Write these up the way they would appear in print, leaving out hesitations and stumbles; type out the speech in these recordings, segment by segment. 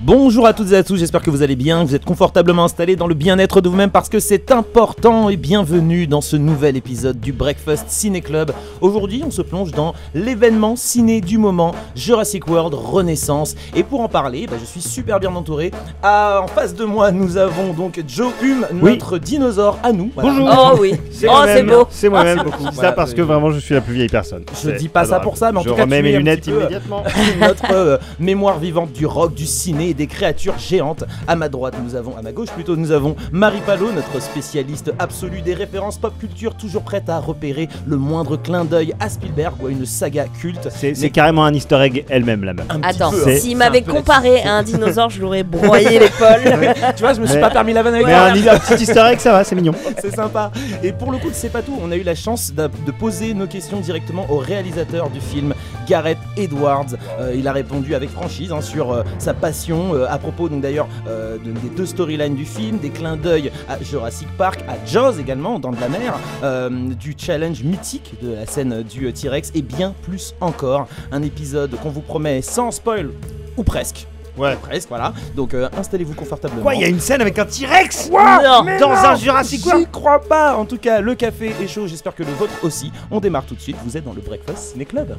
Bonjour à toutes et à tous, j'espère que vous allez bien, que vous êtes confortablement installés dans le bien-être de vous-même parce que c'est important et bienvenue dans ce nouvel épisode du Breakfast Ciné Club. Aujourd'hui, on se plonge dans l'événement ciné du moment, Jurassic World Renaissance. Et pour en parler, je suis super bien entouré. En face de moi, nous avons donc Joe Hume, notre dinosaure à nous. Voilà. Bonjour. Oh oui, c'est beau. C'est moi-même beaucoup. Ça parce que vraiment je suis la plus vieille personne. Je dis pas ça pour ça, mais en tout cas, je remets mes lunettes immédiatement. Notre mémoire vivante du rock, du ciné et des créatures géantes. À ma droite, à ma gauche plutôt, nous avons Marie Palot, notre spécialiste absolue des références pop culture, toujours prête à repérer le moindre clin d'œil à Spielberg ou à une saga culte. C'est carrément un easter egg elle-même la meuf. Attends, s'il m'avait comparé à un dinosaure, je l'aurais broyé l'épaule. Tu vois, je me suis pas permis la vanne avec un petit easter egg, ça va, c'est mignon. C'est sympa. Et pour le coup, c'est pas tout. On a eu la chance de poser nos questions directement au réalisateur du film, Gareth Edwards. Il a répondu avec franchise sur sa passion à propos donc d'ailleurs des deux storylines du film, des clins d'œil à Jurassic Park, à Jaws également, Dents de la Mer, du challenge mythique de la scène du T-Rex et bien plus encore. Un épisode qu'on vous promet sans spoil ou presque. Ouais, presque, voilà. Donc installez-vous confortablement. Quoi, il y a une scène avec un T-Rex dans un Jurassic World? J'y crois pas. En tout cas, le café est chaud. J'espère que le vôtre aussi. On démarre tout de suite. Vous êtes dans le Breakfast Ciné Club.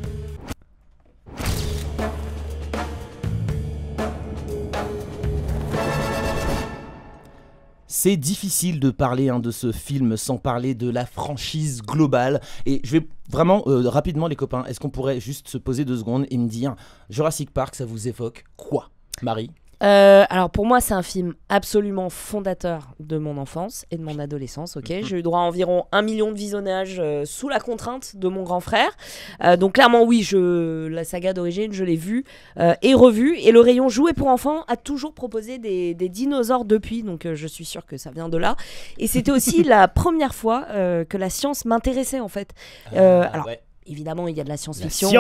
C'est difficile de parler de ce film sans parler de la franchise globale. Et je vais vraiment rapidement, les copains, est-ce qu'on pourrait juste se poser 2 secondes et me dire Jurassic Park, ça vous évoque quoi, Marie ? Alors pour moi c'est un film absolument fondateur de mon enfance et de mon adolescence. J'ai eu droit à environ 1 million de visionnages sous la contrainte de mon grand frère. Donc clairement oui, la saga d'origine je l'ai vue et revue. Et le rayon jouets pour enfants a toujours proposé des dinosaures depuis. Donc je suis sûre que ça vient de là. Et c'était aussi la première fois que la science m'intéressait en fait. Alors ouais. Évidemment, il y a de la science-fiction.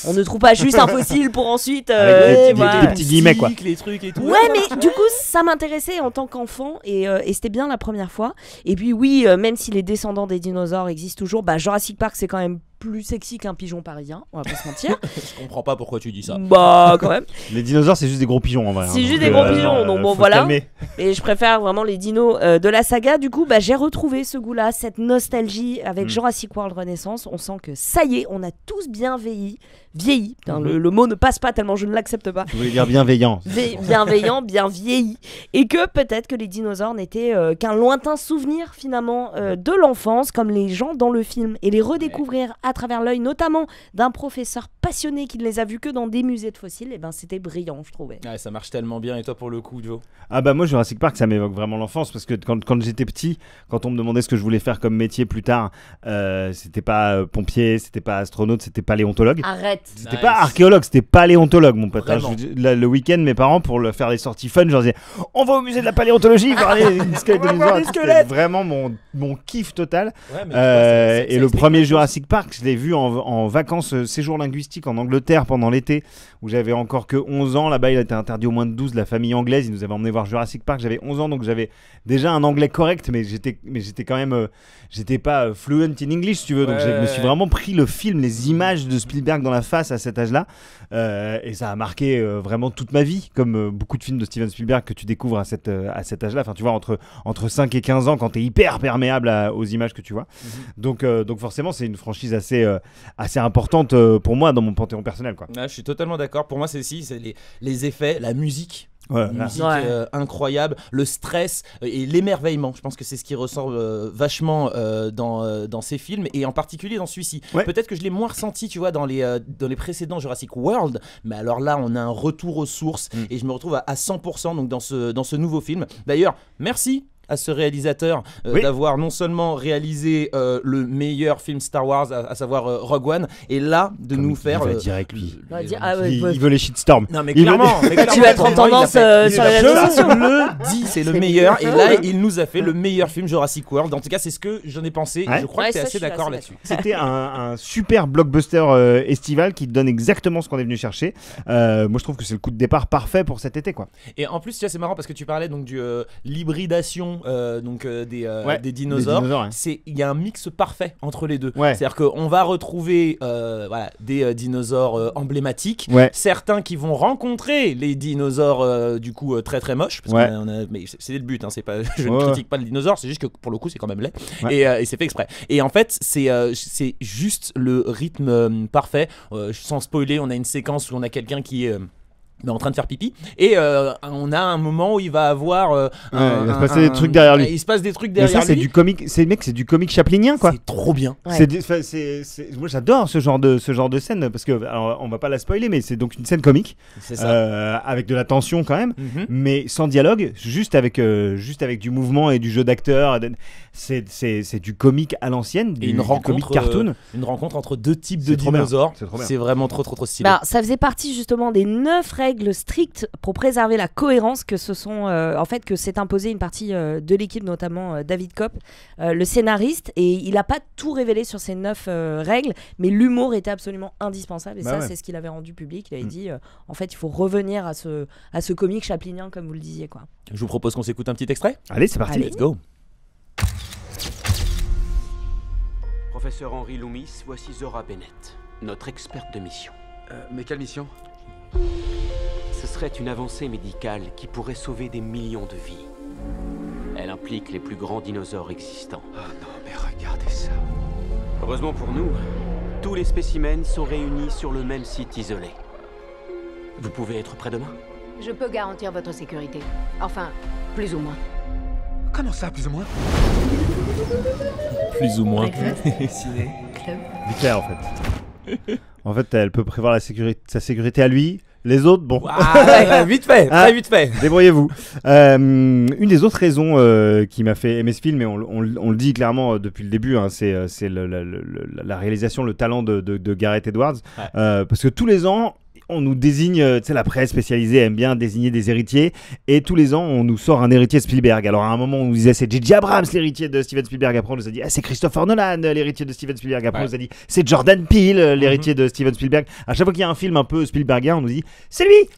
On ne trouve pas juste un fossile pour ensuite. Des petits guillemets, quoi. Les trucs et tout. Ouais, mais du coup, ça m'intéressait en tant qu'enfant et c'était bien la première fois. Et puis, oui, même si les descendants des dinosaures existent toujours, Jurassic Park, c'est quand même plus sexy qu'un pigeon parisien, on va pas se mentir. Je comprends pas pourquoi tu dis ça. Quand même. Les dinosaures, c'est juste des gros pigeons en vrai. C'est juste des gros pigeons, donc bon, voilà. Calmer. Et je préfère vraiment les dinos de la saga. Du coup, j'ai retrouvé ce goût-là, cette nostalgie avec Jurassic World Renaissance. On sent que ça y est, on a tous bien vieilli. Putain, le mot ne passe pas tellement je ne l'accepte pas. Vous voulez dire bienveillant. Bienveillant, bien vieilli. Et que peut-être que les dinosaures n'étaient qu'un lointain souvenir finalement de l'enfance, comme les gens dans le film. Et les redécouvrir à travers l'œil, notamment d'un professeur passionné qui ne les a vus que dans des musées de fossiles, et c'était brillant, je trouvais. Ouais, ça marche tellement bien. Et toi, pour le coup, Joe ? Moi, Jurassic Park, ça m'évoque vraiment l'enfance parce que quand j'étais petit, quand on me demandait ce que je voulais faire comme métier plus tard, c'était pas pompier, c'était pas astronaute, c'était paléontologue. Arrête. C'était pas archéologue, c'était paléontologue, mon pote. Le week-end, mes parents, pour faire des sorties fun, je leur disais on va au musée de la paléontologie, voir les squelettes de dinosaures. C'était vraiment mon kiff total. Et le premier Jurassic Park, je l'ai vu en vacances, séjour linguistique en Angleterre pendant l'été, où j'avais encore que 11 ans. Là-bas, il a été interdit au moins de 12, la famille anglaise. Ils nous avaient emmené voir Jurassic Park. J'avais 11 ans, donc j'avais déjà un anglais correct, mais j'étais quand même. J'étais pas fluent in English, si tu veux. Donc je me suis vraiment pris le film, les images de Spielberg dans la face à cet âge-là. Et ça a marqué vraiment toute ma vie, comme beaucoup de films de Steven Spielberg que tu découvres à cet âge-là. Enfin, tu vois, entre 5 et 15 ans, quand t'es hyper perméable aux images que tu vois. Donc forcément, c'est une franchise assez importante pour moi dans mon panthéon personnel, quoi. Je suis totalement d'accord. Pour moi, c'est les effets, la musique. Musique incroyable, le stress et l'émerveillement. Je pense que c'est ce qui ressort vachement dans ces films et en particulier dans celui-ci. Peut-être que je l'ai moins ressenti, tu vois, dans les précédents Jurassic World, mais alors là, on a un retour aux sources et je me retrouve à 100% donc dans ce nouveau film. D'ailleurs, merci à ce réalisateur d'avoir non seulement réalisé le meilleur film Star Wars, à savoir Rogue One, et là de nous faire. Il va dire avec lui. Il veut les shitstorms. Non mais clairement, tu vas être en tendance sur les réseaux sociaux. Je le dis, c'est le meilleur. Et là, il nous a fait le meilleur film Jurassic World. En tout cas, c'est ce que j'en ai pensé. Et je crois que tu es assez d'accord là-dessus. C'était un super blockbuster estival qui donne exactement ce qu'on est venu chercher. Moi, je trouve que c'est le coup de départ parfait pour cet été, quoi. Et en plus, tu vois, c'est marrant parce que tu parlais donc de l'hybridation création des dinosaures, il y a un mix parfait entre les deux. C'est-à-dire qu'on va retrouver des dinosaures emblématiques, certains qui vont rencontrer les dinosaures du coup très très moches, parce mais c'est le but, hein, c'est pas, je ne critique pas le dinosaure, c'est juste que pour le coup c'est quand même laid, et c'est fait exprès. Et en fait c'est juste le rythme parfait. Sans spoiler, on a une séquence où on a quelqu'un qui est en train de faire pipi et on a un moment où il va avoir il va se passer des trucs derrière lui. Il se passe des trucs derrière lui. C'est du comique, c'est du comique chaplinien quoi. C'est trop bien. Moi j'adore ce genre de scène parce que alors, on va pas la spoiler, mais c'est donc une scène comique avec de la tension quand même, mais sans dialogue, juste avec du mouvement et du jeu d'acteur. C'est du comique à l'ancienne, du comique cartoon. Une rencontre entre deux types de dinosaures. C'est vraiment trop stylé. Ça faisait partie justement des 9 règles strictes pour préserver la cohérence que que s'est imposé une partie de l'équipe, notamment David Koepp, le scénariste, et il n'a pas tout révélé sur ces 9 règles, mais l'humour était absolument indispensable, et c'est ce qu'il avait rendu public. Il avait dit en fait il faut revenir à ce comique chaplinien comme vous le disiez quoi. Je vous propose qu'on s'écoute un petit extrait. Allez, c'est parti. Let's go. Professeur Henry Loomis, voici Zora Bennett, notre experte de mission. Mais quelle mission ? Ce serait une avancée médicale qui pourrait sauver des millions de vies. Elle implique les plus grands dinosaures existants. Oh non, mais regardez ça. Heureusement pour nous, tous les spécimens sont réunis sur le même site isolé. Vous pouvez être prêt demain ? Je peux garantir votre sécurité. Enfin, plus ou moins. Comment ça, plus ou moins ? Plus ou moins. Ciné, club. Vite fait, en fait. En fait, elle peut prévoir sa sécurité à lui. Les autres, bon. Vite fait, très vite fait. Débrouillez-vous. Une des autres raisons qui m'a fait aimer ce film, et on le dit clairement depuis le début, hein, c'est la réalisation, le talent de Gareth Edwards. Parce que tous les ans, on nous désigne, la presse spécialisée aime bien désigner des héritiers, et tous les ans on nous sort un héritier de Spielberg. Alors à un moment on nous disait c'est J.J. Abrams l'héritier de Steven Spielberg, après on nous a dit c'est Christopher Nolan l'héritier de Steven Spielberg, après on nous a dit c'est Jordan Peele l'héritier de Steven Spielberg. À chaque fois qu'il y a un film un peu Spielbergien, on nous dit c'est lui.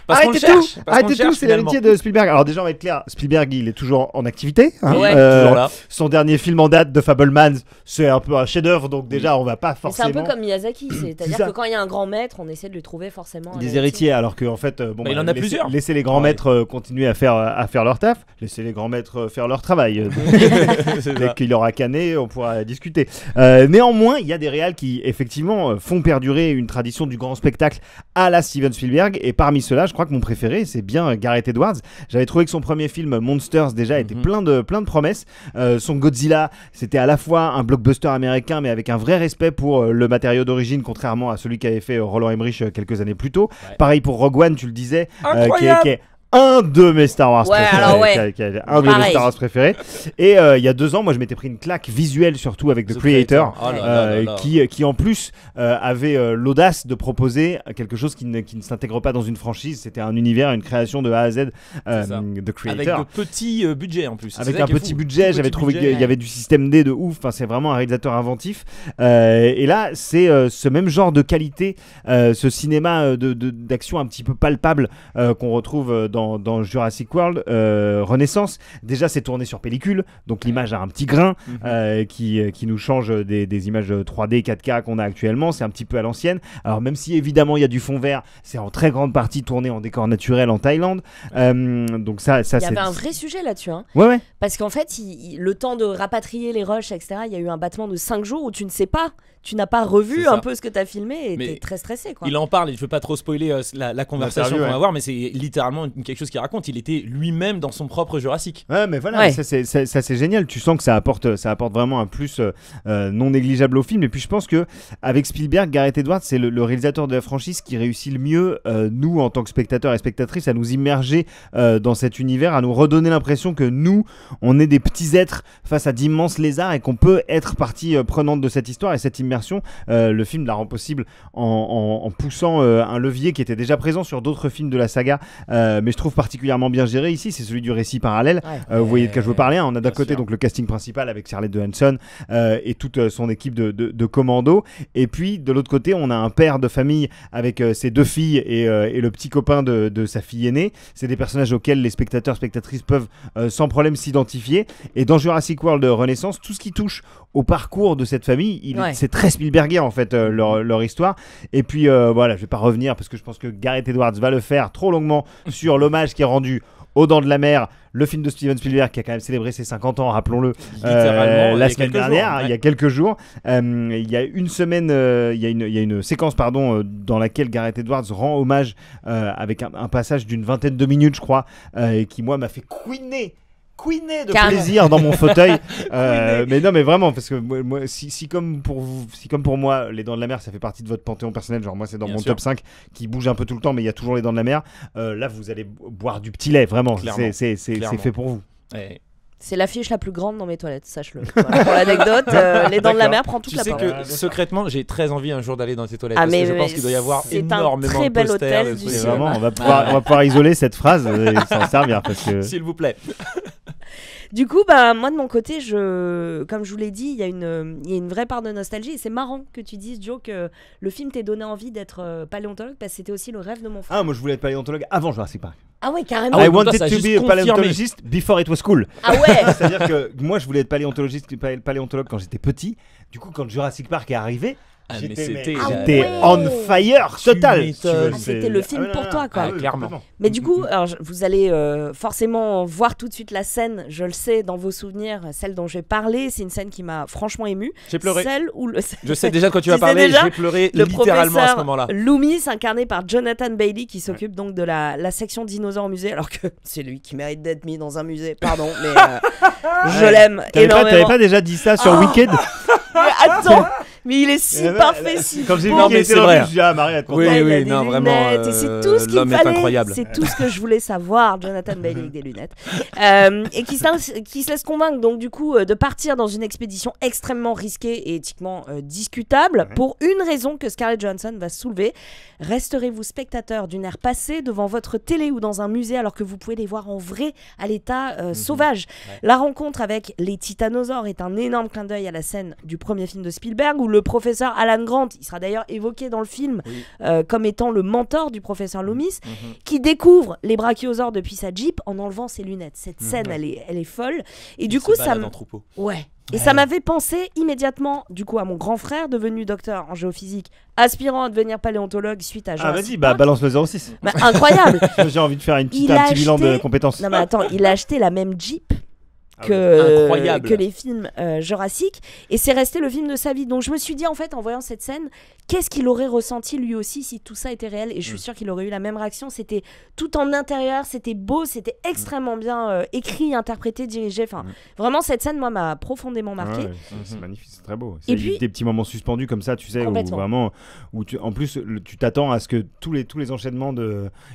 Arrêtez tout, c'est l'héritier de Spielberg. Alors déjà on va être clair, Spielberg il est toujours en activité, hein. Toujours là. Son dernier film en date, The Fabelmans, c'est un peu un chef-d'œuvre, donc déjà on va pas forcément. C'est un peu comme Miyazaki, c'est-à-dire que quand il y a un grand maître, on essaie de lui trouver forcément des héritiers, alors qu'en fait il en a plusieurs. Laissez les grands maîtres continuer à faire leur taf, laissez les grands maîtres faire leur travail. Dès qu'il aura canné, on pourra discuter. Néanmoins, il y a des réals qui effectivement font perdurer une tradition du grand spectacle à la Steven Spielberg, et parmi ceux-là, je crois que mon préféré, c'est bien Gareth Edwards. J'avais trouvé que son premier film Monsters déjà était plein de promesses. Son Godzilla, c'était à la fois un blockbuster américain, mais avec un vrai respect pour le matériau d'origine, contrairement à celui qu'avait fait Roland Emmerich quelques années plus tôt. Pareil pour Rogue One, tu le disais, qui est un de mes Star Wars préférés, un de mes Star Wars préférés. Et il y a 2 ans, moi je m'étais pris une claque visuelle, surtout avec The Creator, qui en plus avait l'audace de proposer quelque chose qui ne s'intègre pas dans une franchise. C'était un univers, une création de A à Z. The Creator, avec de petits budgets en plus. Avec un petit budget, j'avais trouvé qu'il y avait du système D de ouf. Enfin, c'est vraiment un réalisateur inventif. Et là, c'est ce même genre de qualité, ce cinéma d'action un petit peu palpable qu'on retrouve dans Jurassic World Renaissance. Déjà c'est tourné sur pellicule, donc l'image a un petit grain qui nous change des images 3D 4K qu'on a actuellement. C'est un petit peu à l'ancienne. Alors même si évidemment il y a du fond vert, c'est en très grande partie tourné en décor naturel en Thaïlande. Donc ça il y avait un vrai sujet là-dessus, hein. Ouais. Parce qu'en fait le temps de rapatrier les rushs, etc., il y a eu un battement de 5 jours où tu ne sais pas, tu n'as pas revu un peu ce que tu as filmé, et t'es très stressé quoi. Il en parle, et je veux pas trop spoiler la conversation qu'on va avoir, mais c'est littéralement quelque chose qu'il raconte. Il était lui-même dans son propre Jurassic. Ouais, mais voilà, ça c'est génial. Tu sens que ça apporte vraiment un plus non négligeable au film. Et puis je pense que avec Spielberg, Gareth Edwards, c'est le réalisateur de la franchise qui réussit le mieux, nous en tant que spectateurs et spectatrices, à nous immerger dans cet univers, à nous redonner l'impression que nous, on est des petits êtres face à d'immenses lézards, et qu'on peut être partie prenante de cette histoire. Et cette immersion, le film la rend possible en poussant un levier qui était déjà présent sur d'autres films de la saga, mais je je trouve particulièrement bien géré ici, c'est celui du récit parallèle. Vous voyez de quoi je veux parler. On a d'un côté donc le casting principal avec Scarlett Johansson et toute son équipe de commandos. Et puis de l'autre côté, on a un père de famille avec ses 2 filles et le petit copain de sa fille aînée. C'est des personnages auxquels les spectatrices peuvent sans problème s'identifier. Et dans Jurassic World Renaissance, tout ce qui touche au parcours de cette famille, c'est très Spielbergien en fait leur histoire. Et puis voilà, je vais pas revenir parce que je pense que Gareth Edwards va le faire trop longuement sur l'hommage qui est rendu aux Dents de la Mer, le film de Steven Spielberg qui a quand même célébré ses 50 ans, rappelons-le, la semaine dernière, il y a quelques jours. Il y a une semaine, il y a une séquence dans laquelle Gareth Edwards rend hommage avec un passage d'une vingtaine de minutes, je crois, et qui moi m'a fait couiner de plaisir dans mon fauteuil. Mais non, mais vraiment, parce que moi, si comme pour moi, les Dents de la Mer, ça fait partie de votre panthéon personnel. Genre moi, c'est dans mon top 5 qui bouge un peu tout le temps, mais il y a toujours les Dents de la Mer. Là, vous allez boire du petit lait, vraiment. C'est fait pour vous. Ouais. C'est l'affiche la plus grande dans mes toilettes, sache-le. Voilà, pour l'anecdote, les Dents de la Mer prend toute la part. Tu sais que secrètement, j'ai très envie un jour d'aller dans tes toilettes. Parce que je pense qu'il doit y avoir énormément de posters. C'est un très bel hôtel du cinéma. Vraiment, on va pouvoir isoler cette phrase et s'en servir parce que. S'il vous plaît. Du coup, moi de mon côté, comme je vous l'ai dit, il y a une vraie part de nostalgie. Et c'est marrant que tu dises, Joe, que le film t'ait donné envie d'être paléontologue, parce que c'était aussi le rêve de mon frère. Ah, moi je voulais être paléontologue avant Jurassic Park. Ah ouais, carrément. I wanted to be a paleontologist before it was cool. Ah ouais. C'est-à-dire que moi je voulais être paléontologue quand j'étais petit. Du coup, quand Jurassic Park est arrivé, j'étais on fire total. C'était le film pour toi, quoi. Clairement. Mais du coup, alors, vous allez forcément voir tout de suite la scène, je le sais, dans vos souvenirs, celle dont je vais parler. C'est une scène qui m'a franchement émue. J'ai pleuré. Celle où je sais déjà quand tu vas parler, j'ai pleuré littéralement à ce moment-là. Loomis, incarné par Jonathan Bailey, qui s'occupe donc de la section dinosaures au musée, alors que c'est lui qui mérite d'être mis dans un musée. Pardon, mais je l'aime énormément. T'avais pas déjà dit ça sur Wicked? Mais attends, mais il est si parfait, si quand j'ai vu qu'il était là, je me suis dit, Marie, oui, non, vraiment, et c'est tout ce qu'il me fallait. Incroyable. C'est tout ce que je voulais savoir, Jonathan Bailey avec des lunettes. Et qui se laisse convaincre, donc du coup, de partir dans une expédition extrêmement risquée et éthiquement discutable, pour une raison que Scarlett Johansson va soulever. Resterez-vous spectateur d'une ère passée devant votre télé ou dans un musée alors que vous pouvez les voir en vrai à l'état sauvage. La rencontre avec les titanosaures est un énorme clin d'œil à la scène du premier film de Spielberg où le professeur Alan Grant, il sera d'ailleurs évoqué dans le film comme étant le mentor du professeur Loomis, qui découvre les brachiosaures depuis sa Jeep en enlevant ses lunettes. Cette scène, elle est folle. Et du coup, ça ça m'avait pensé immédiatement du coup à mon grand frère devenu docteur en géophysique, aspirant à devenir paléontologue suite à Jurassic Park. Balance le 06. Incroyable. J'ai envie de faire un petit bilan de compétences. Non mais attends, il a acheté la même Jeep que les films Jurassic, et c'est resté le film de sa vie. Donc je me suis dit en fait en voyant cette scène, qu'est-ce qu'il aurait ressenti lui aussi si tout ça était réel, et je suis sûre qu'il aurait eu la même réaction. C'était tout en intérieur, c'était beau, c'était extrêmement bien écrit, interprété, dirigé, enfin vraiment cette scène moi m'a profondément marqué. C'est magnifique, c'est très beau. Et puis des petits moments suspendus comme ça, tu sais, où en plus tu t'attends à ce que tous les enchaînements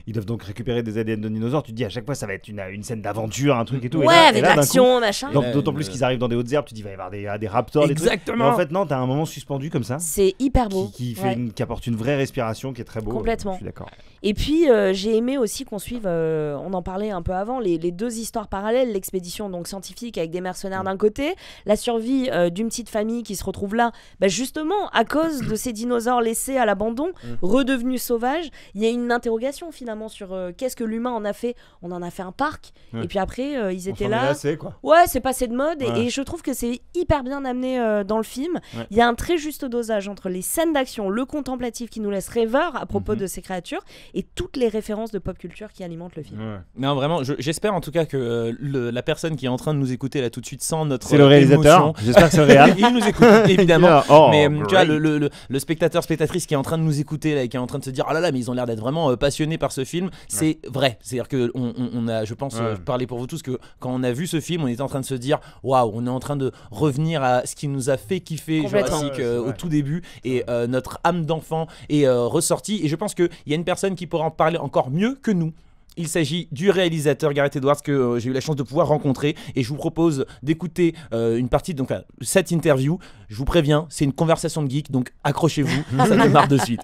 ils doivent donc récupérer des ADN de dinosaures, tu te dis à chaque fois ça va être une scène d'aventure, un truc et tout, avec l'action, machin. D'autant plus qu'ils arrivent dans des hautes herbes, tu te dis il va y avoir des raptors, exactement. Mais en fait non, t'as un moment suspendu comme ça. C'est hyper beau. Qui apporte une vraie respiration, qui est très beau. Complètement. Je suis d'accord. Et puis j'ai aimé aussi qu'on suive, on en parlait un peu avant, les deux histoires parallèles, l'expédition donc scientifique avec des mercenaires d'un côté, la survie d'une petite famille qui se retrouve là, justement à cause de ces dinosaures laissés à l'abandon, redevenus sauvages. Il y a une interrogation finalement sur qu'est-ce que l'humain en a fait. On en a fait un parc, et puis après ils étaient là. Assez, quoi. Ouais, c'est passé de mode, et je trouve que c'est hyper bien amené dans le film. Il y a un très juste dosage entre les scènes d'action, le contemplatif qui nous laisse rêveur à propos de ces créatures, et toutes les références de pop culture qui alimentent le film. Non, vraiment, j'espère en tout cas que la personne qui est en train de nous écouter là tout de suite sans notre c'est le réalisateur. Émotion, j'espère que c'est le réal. Il nous écoute évidemment. Mais tu vois, le spectateur, spectatrice qui est en train de nous écouter là, et qui est en train de se dire oh là là, mais ils ont l'air d'être vraiment passionnés par ce film. C'est vrai. C'est-à-dire que on a, je pense, parler pour vous tous, que quand on a vu ce film, on était en train de se dire waouh, on est en train de revenir à ce qui nous a fait kiffer Jurassic au tout début, et notre âme d'enfant est ressortie, et je pense qu'il y a une personne qui pourra en parler encore mieux que nous. Il s'agit du réalisateur Gareth Edwards que j'ai eu la chance de pouvoir rencontrer, et je vous propose d'écouter une partie de cette interview. Je vous préviens, c'est une conversation de geek, donc accrochez-vous, ça démarre de suite.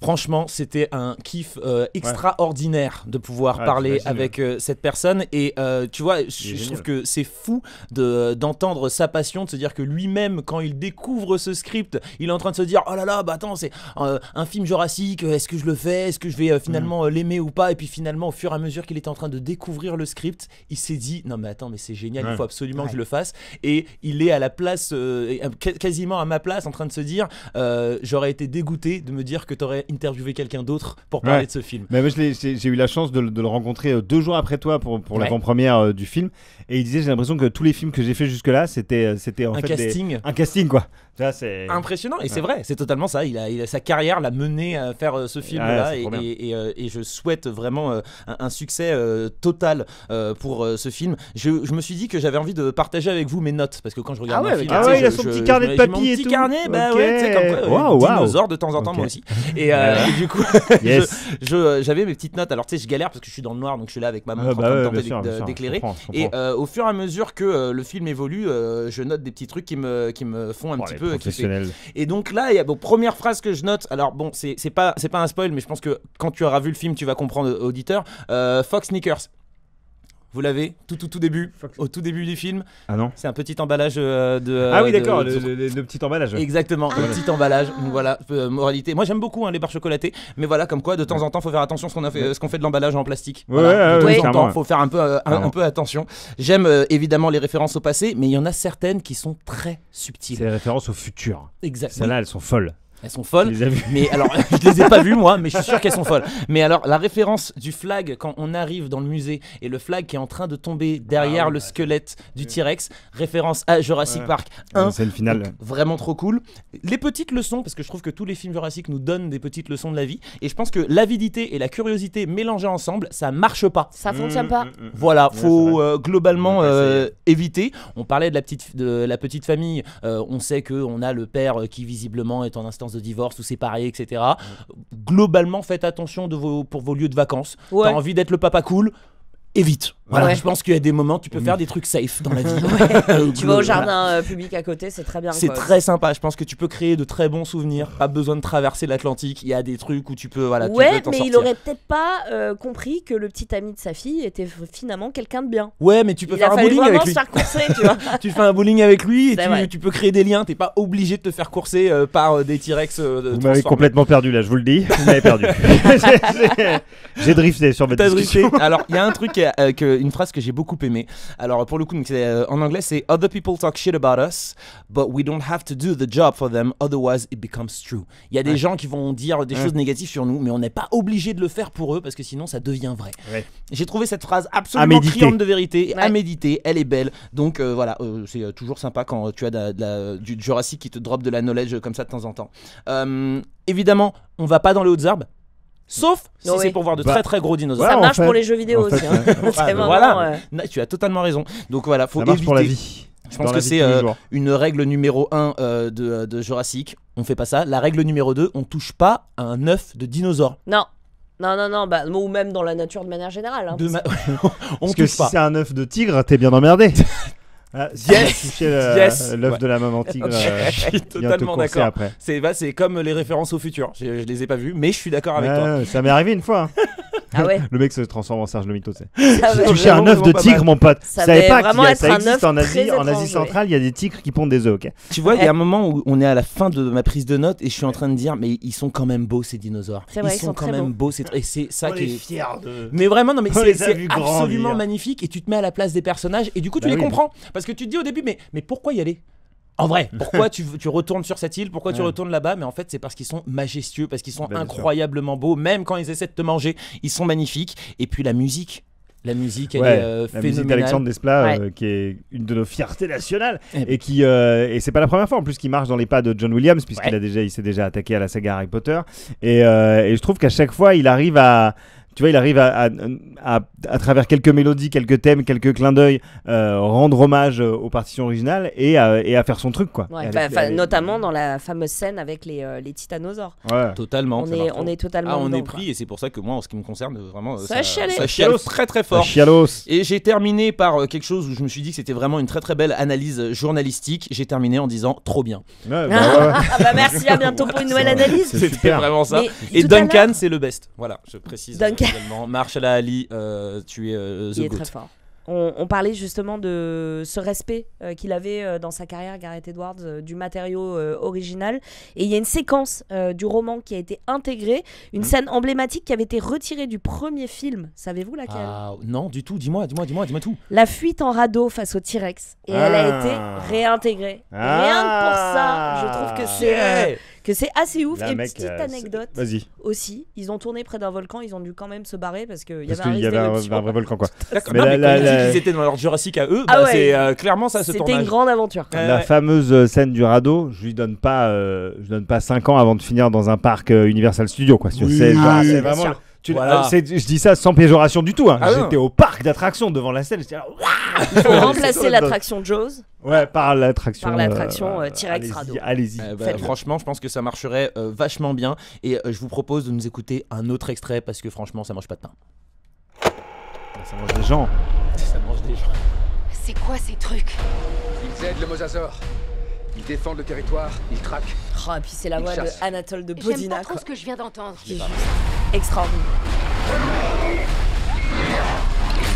Franchement, c'était un kiff extraordinaire de pouvoir parler avec cette personne. Et tu vois, je trouve que c'est fou d'entendre sa passion, de se dire que lui-même, quand il découvre ce script, il est en train de se dire oh là là, bah attends, c'est un film Jurassic, est-ce que je le fais, est-ce que je vais finalement l'aimer ou pas. Et puis finalement, au fur et à mesure qu'il était en train de découvrir le script, il s'est dit non mais attends, mais c'est génial, il faut absolument que je le fasse. Et il est à la place, quasiment à ma place, en train de se dire j'aurais été dégoûté de me dire que t'aurais interviewé quelqu'un d'autre pour parler de ce film. Mais moi, j'ai eu la chance de le rencontrer 2 jours après toi pour l'avant-première du film, et il disait j'ai l'impression que tous les films que j'ai fait jusque-là c'était en fait un casting quoi. Ça, c'est impressionnant, et c'est vrai, c'est totalement ça. Il a sa carrière l'a mené à faire ce film là, et je souhaite vraiment un succès total pour ce film. Je me suis dit que j'avais envie de partager avec vous mes notes, parce que quand je regarde un film, il a son petit carnet de papier et tout. Mon petit carnet, bah ouais, tu sais, comme quoi, dinosaure de temps en temps, moi aussi. Et du coup, j'avais mes petites notes. Alors tu sais, je galère parce que je suis dans le noir, donc je suis là avec ma montre en train de tenter d'éclairer. Et au fur et à mesure que le film évolue, je note des petits trucs qui me font un petit peu kiffer. Et donc là, il y a première phrase que je note. Alors bon, c'est pas un spoil, mais je pense que quand tu auras vu le film, tu vas comprendre, auditeur. Fox Sneakers. Vous l'avez tout début, au tout début du film. Ah non. C'est un petit emballage le petit emballage. Exactement, le petit emballage. Donc voilà, moralité. Moi j'aime beaucoup les barres chocolatées, mais voilà, comme quoi de temps en temps, faut faire attention ce qu'on fait de l'emballage en plastique. De temps en temps, faut faire un peu attention. J'aime évidemment les références au passé, mais il y en a certaines qui sont très subtiles. C'est les références au futur. Exactement. Celles-là, elles sont folles. Elles sont folles, mais alors je les ai pas vues moi, mais je suis sûr qu'elles sont folles. Mais alors la référence du flag quand on arrive dans le musée et le flag qui est en train de tomber derrière le squelette du T-Rex, référence à Jurassic Park 1. C'est le final. Vraiment trop cool. Les petites leçons, parce que je trouve que tous les films Jurassic nous donnent des petites leçons de la vie, et je pense que l'avidité et la curiosité mélangées ensemble, ça marche pas. Ça fonctionne pas. Voilà, faut globalement éviter. On parlait de la petite famille. On sait qu'on a le père qui visiblement est en instance de divorce ou séparé, etc. Globalement, faites attention pour vos lieux de vacances. T'as envie d'être le papa cool, évite. Voilà, je pense qu'il y a des moments tu peux faire des trucs safe dans la vie. Tu vas au jardin public à côté, c'est très bien. C'est très sympa. Je pense que tu peux créer de très bons souvenirs. Pas besoin de traverser l'Atlantique. Il y a des trucs où tu peux tu peux t'en mais sortir. il aurait peut-être pas compris que le petit ami de sa fille était finalement quelqu'un de bien. Ouais, mais tu peux faire un bowling avec lui. Se faire courser, tu vois. Tu fais un bowling avec lui et tu peux créer des liens. T'es pas obligé de te faire courser par des T-Rex. Vous m'avez complètement perdu là, je vous le dis. Vous m'avez perdu. J'ai drifté sur votre discussion. Alors, il y a un truc, une phrase que j'ai beaucoup aimé. Alors pour le coup, en anglais c'est Other people talk shit about us, but we don't have to do the job for them, otherwise it becomes true. Il y a des gens qui vont dire des choses négatives sur nous, mais on n'est pas obligé de le faire pour eux parce que sinon ça devient vrai. J'ai trouvé cette phrase absolument criante de vérité, à méditer, elle est belle. Donc voilà, c'est toujours sympa quand tu as du Jurassic qui te drop de la knowledge comme ça de temps en temps. Évidemment, on va pas dans les hautes herbes. Sauf si c'est pour voir de très très gros dinosaures. Ça marche pour les jeux vidéo aussi. Voilà, tu as totalement raison. Donc voilà, faut éviter. Pour la vie. Je pense que c'est une règle numéro 1 de Jurassic. On fait pas ça. La règle numéro 2, on touche pas à un œuf de dinosaure. Non, ou même dans la nature de manière générale. On touche pas. Si c'est un œuf de tigre, t'es bien emmerdé. L'œuf de la maman tigre. Je suis totalement d'accord. C'est comme les références au futur. Je les ai pas vues, mais je suis d'accord avec toi. Ça m'est arrivé une fois. Ah ouais. Le mec se transforme en Serge le Mytho. J'ai touché un œuf de tigre, mon pote. Ça savais pas que ça existe en Asie. En Asie centrale, il y a des tigres qui pondent des œufs. Tu vois, il y a un moment où on est à la fin de ma prise de notes et je suis en train de dire, mais ils sont quand même beaux ces dinosaures. C'est vrai, ils sont quand même beaux. Et c'est ça qui est fier de. Mais vraiment, non, mais c'est absolument magnifique et tu te mets à la place des personnages et du coup tu les comprends parce que tu te dis au début, mais pourquoi y aller? En vrai, pourquoi tu retournes sur cette île? Pourquoi tu retournes là-bas? Mais en fait, c'est parce qu'ils sont majestueux, parce qu'ils sont incroyablement beaux. Même quand ils essaient de te manger, ils sont magnifiques. Et puis la musique, elle est phénoménale. La musique d'Alexandre Desplat, qui est une de nos fiertés nationales et qui et c'est pas la première fois en plus qu'il marche dans les pas de John Williams puisqu'il s'est déjà attaqué à la saga Harry Potter et je trouve qu'à chaque fois il arrive à tu vois, il arrive à travers quelques mélodies, quelques thèmes, quelques clins d'œil, rendre hommage aux partitions originales et à faire son truc, quoi. Ouais, notamment dans la fameuse scène avec les titanosaures. Ouais. Totalement. On est totalement on dedans, est pris, et c'est pour ça que moi, en ce qui me concerne, vraiment, ça chiale très très fort. Et j'ai terminé par quelque chose où je me suis dit que c'était vraiment une très très belle analyse journalistique. J'ai terminé en disant trop bien. Merci, à bientôt pour une nouvelle analyse. C'était vraiment ça. Et Duncan, c'est le best. Voilà, je précise. Duncan. Mahershala Ali, tu es The Il est Goat. très fort. On parlait justement de ce respect qu'il avait dans sa carrière, Gareth Edwards, du matériau original. Et il y a une séquence du roman qui a été intégrée, une scène emblématique qui avait été retirée du premier film. Savez-vous laquelle ? Non, du tout. Dis-moi tout. La fuite en radeau face au T-Rex. Et elle a été réintégrée. Rien que pour ça, je trouve que c'est assez ouf. Et petite anecdote aussi, ils ont tourné près d'un volcan, ils ont dû quand même se barrer parce qu'il y avait un vrai volcan, quoi. Mais ils étaient dans leur Jurassic à eux, c'est clairement ça, ce tournage. C'était une grande aventure. La fameuse scène du radeau, je lui donne pas 5 ans avant de finir dans un parc Universal Studios, quoi. C'est vraiment... je dis ça sans péjoration du tout. J'étais au parc d'attractions devant la scène. Il faut remplacer l'attraction Jaws. Ouais, par l'attraction T-Rex Radeau. Allez-y. Franchement, je pense que ça marcherait vachement bien. Et je vous propose de nous écouter un autre extrait parce que franchement, ça mange pas de pain. Ça mange des gens. C'est quoi ces trucs ? Ils aident le mosasaure. Ils défendent le territoire, ils traquent. Et puis c'est la voix de Anatole de J'aime Bodina. pas trop ce que je viens d'entendre. Qui est juste extraordinaire.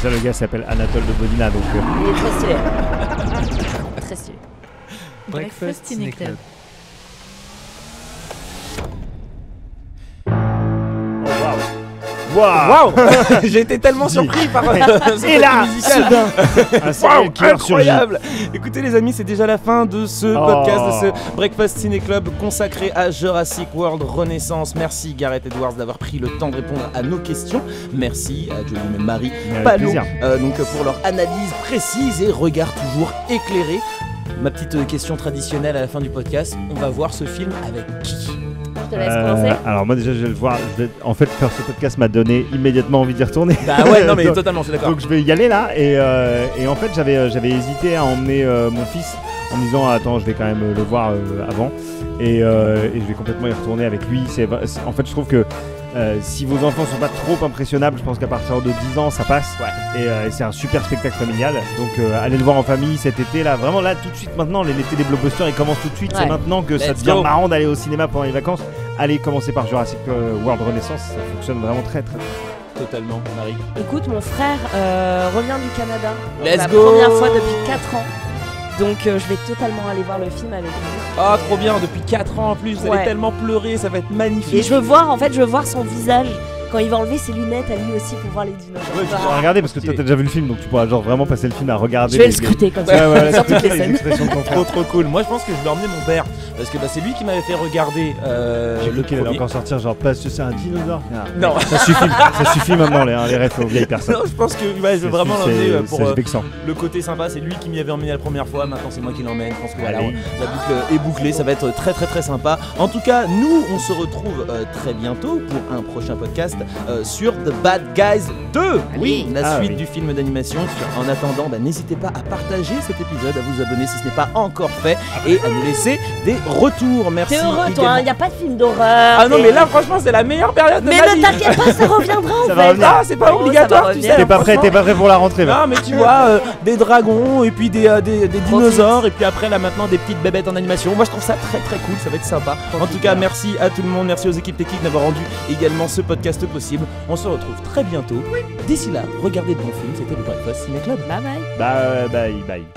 Ça, le gars s'appelle Anatole de Bodina, donc... Il est très stylé. Très stylé. Breakfast Ciné Club. Waouh. J'ai été tellement surpris par et là, soudain, incroyable. Écoutez les amis, c'est déjà la fin de ce podcast, de ce Breakfast Ciné Club consacré à Jurassic World Renaissance. Merci Gareth Edwards d'avoir pris le temps de répondre à nos questions. Merci à Jolie et Marie Palot pour leur analyse précise et regard toujours éclairé. Ma petite question traditionnelle à la fin du podcast, on va voir ce film avec qui ? Je te laisse commencer. Alors moi déjà je vais le voir. En fait, faire ce podcast m'a donné immédiatement envie d'y retourner. Bah ouais, non mais donc, totalement, je suis d'accord. Donc je vais y aller là. Et en fait j'avais hésité à emmener mon fils en me disant attends, je vais quand même le voir avant. Et je vais complètement y retourner avec lui. En fait je trouve que si vos enfants sont pas trop impressionnables, je pense qu'à partir de 10 ans ça passe. Ouais. Et c'est un super spectacle familial. Donc allez le voir en famille cet été là. Vraiment là tout de suite maintenant, l'été des blockbusters il commence tout de suite. Ouais. C'est maintenant que ça devient marrant d'aller au cinéma pendant les vacances. Allez commencer par Jurassic World Renaissance, ça fonctionne vraiment très très bien. Totalement, Marie. Écoute, mon frère revient du Canada. Let's go. La première fois depuis 4 ans. Donc je vais totalement aller voir le film avec lui. Ah trop bien, depuis 4 ans en plus, vous allez tellement pleurer, ça va être magnifique. Et je veux voir son visage quand il va enlever ses lunettes à lui aussi pour voir les dinosaures. Ouais, tu pourras regarder parce que toi t'as déjà vu le film, donc tu pourras genre vraiment passer le film à regarder. Je vais le scruter comme ça. Sur toutes les scènes. Trop cool. Moi je pense que je vais emmener mon père parce que c'est lui qui m'avait fait regarder le qu'il allait encore sortir genre parce que c'est un dinosaure. Non, ça suffit maintenant les refs aux vieilles personnes. Non, je pense que je vais vraiment l'emmener pour le côté sympa. C'est lui qui m'y avait emmené la première fois, maintenant c'est moi qui l'emmène. Je pense que voilà, la boucle est bouclée, ça va être très très très sympa. En tout cas, nous on se retrouve très bientôt pour un prochain podcast sur The Bad Guys 2. Oui, la suite du film d'animation. En attendant, n'hésitez pas à partager cet épisode, à vous abonner si ce n'est pas encore fait et à nous laisser des retours. Merci. T'es heureux toi, il n'y a pas de film d'horreur. Ah non mais là franchement c'est la meilleure période de ma vie. Mais ne t'inquiète pas, ça reviendra en fait. Ah, c'est pas obligatoire, tu sais. T'es pas prêt pour la rentrée. Non mais tu vois, des dragons et puis des dinosaures et puis après là maintenant des petites bébêtes en animation. Moi je trouve ça très très cool, ça va être sympa. En tout cas merci à tout le monde, merci aux équipes techniques d'avoir rendu également ce podcast possible. On se retrouve très bientôt. D'ici là, regardez de bons films, c'était le Breakfast Ciné Club. Bye bye. Bye bye.